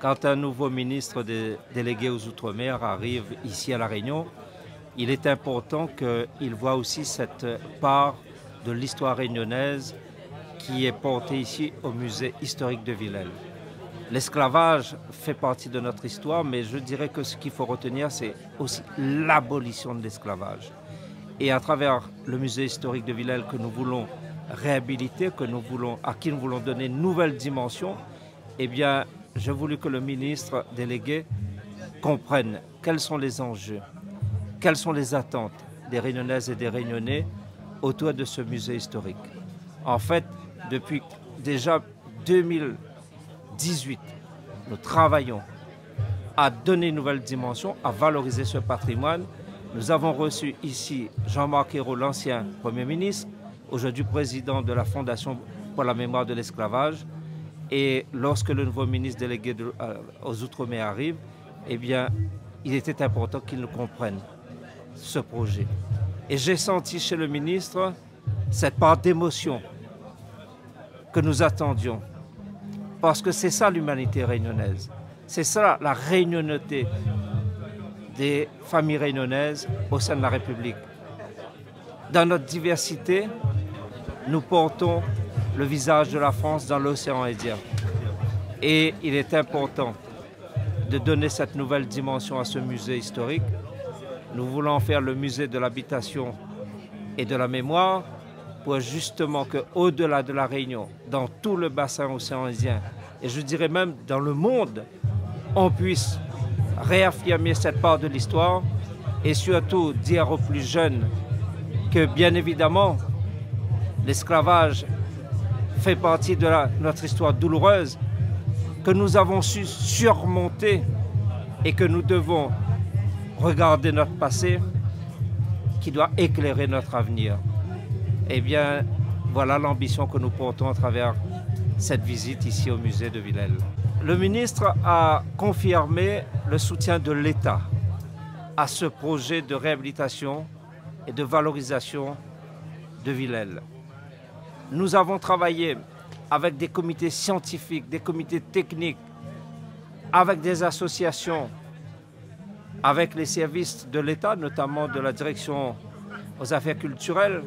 quand un nouveau ministre délégué aux Outre-mer arrive ici à La Réunion, il est important qu'il voit aussi cette part de l'histoire réunionnaise qui est portée ici au musée historique de Villèle. L'esclavage fait partie de notre histoire, mais je dirais que ce qu'il faut retenir, c'est aussi l'abolition de l'esclavage. Et à travers le musée historique de Villèle que nous voulons réhabiliter, à qui nous voulons donner une nouvelle dimension, eh bien, j'ai voulu que le ministre délégué comprenne quels sont les enjeux, quelles sont les attentes des Réunionnaises et des Réunionnais autour de ce musée historique. En fait, depuis déjà 2018, nous travaillons à donner une nouvelle dimension, à valoriser ce patrimoine. Nous avons reçu ici Jean-Marc Ayrault, l'ancien Premier ministre, aujourd'hui président de la Fondation pour la mémoire de l'esclavage. Et lorsque le nouveau ministre délégué aux Outre-mer arrive, eh bien, il était important qu'il nous comprenne ce projet. Et j'ai senti chez le ministre cette part d'émotion que nous attendions. Parce que c'est ça l'humanité réunionnaise. C'est ça la réunionnauté des familles réunionnaises au sein de la République. Dans notre diversité, nous portons le visage de la France dans l'océan Indien. Et il est important de donner cette nouvelle dimension à ce musée historique. Nous voulons faire le musée de l'habitation et de la mémoire pour justement qu'au-delà de la Réunion, dans tout le bassin océan Indien, et je dirais même dans le monde, on puisse réaffirmer cette part de l'histoire et surtout dire aux plus jeunes que bien évidemment, l'esclavage fait partie de notre histoire douloureuse, que nous avons su surmonter et que nous devons regarder notre passé qui doit éclairer notre avenir. Eh bien, voilà l'ambition que nous portons à travers cette visite ici au musée de Villèle. Le ministre a confirmé le soutien de l'État à ce projet de réhabilitation et de valorisation de Villèle. Nous avons travaillé avec des comités scientifiques, des comités techniques, avec des associations, avec les services de l'État, notamment de la direction aux affaires culturelles.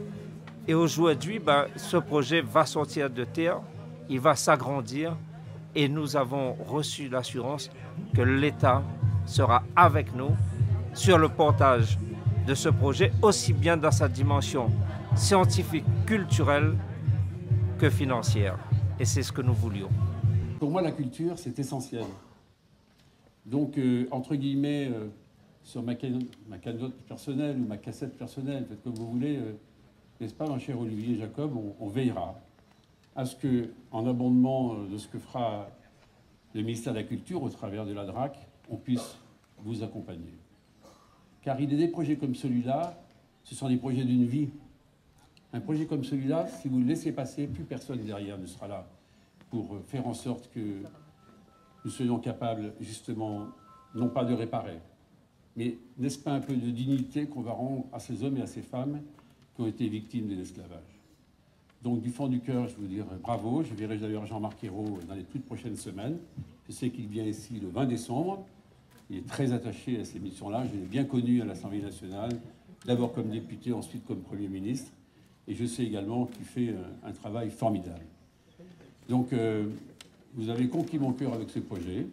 Et aujourd'hui, ce projet va sortir de terre, il va s'agrandir et nous avons reçu l'assurance que l'État sera avec nous sur le portage de ce projet, aussi bien dans sa dimension scientifique, culturelle que financière. Et c'est ce que nous voulions. Pour moi, la culture, c'est essentiel. Donc, entre guillemets, sur ma cagnotte personnelle ou ma cassette personnelle, faites comme vous voulez, n'est-ce pas, mon cher Olivier Jacob, on veillera à ce que, en abondement de ce que fera le ministère de la Culture au travers de la DRAC, on puisse vous accompagner. Car il y a des projets comme celui-là, ce sont des projets d'une vie. Un projet comme celui-là, si vous le laissez passer, plus personne derrière ne sera là pour faire en sorte que nous soyons capables, justement, non pas de réparer, mais n'est-ce pas un peu de dignité qu'on va rendre à ces hommes et à ces femmes qui ont été victimes de l'esclavage. Donc, du fond du cœur, je veux dire bravo. Je verrai d'ailleurs Jean-Marc Ayrault dans les toutes prochaines semaines. Je sais qu'il vient ici le 20 décembre. Il est très attaché à ces missions-là. Je l'ai bien connu à l'Assemblée nationale, d'abord comme député, ensuite comme Premier ministre. Et je sais également qu'il fait un travail formidable. Donc, vous avez conquis mon cœur avec ce projet.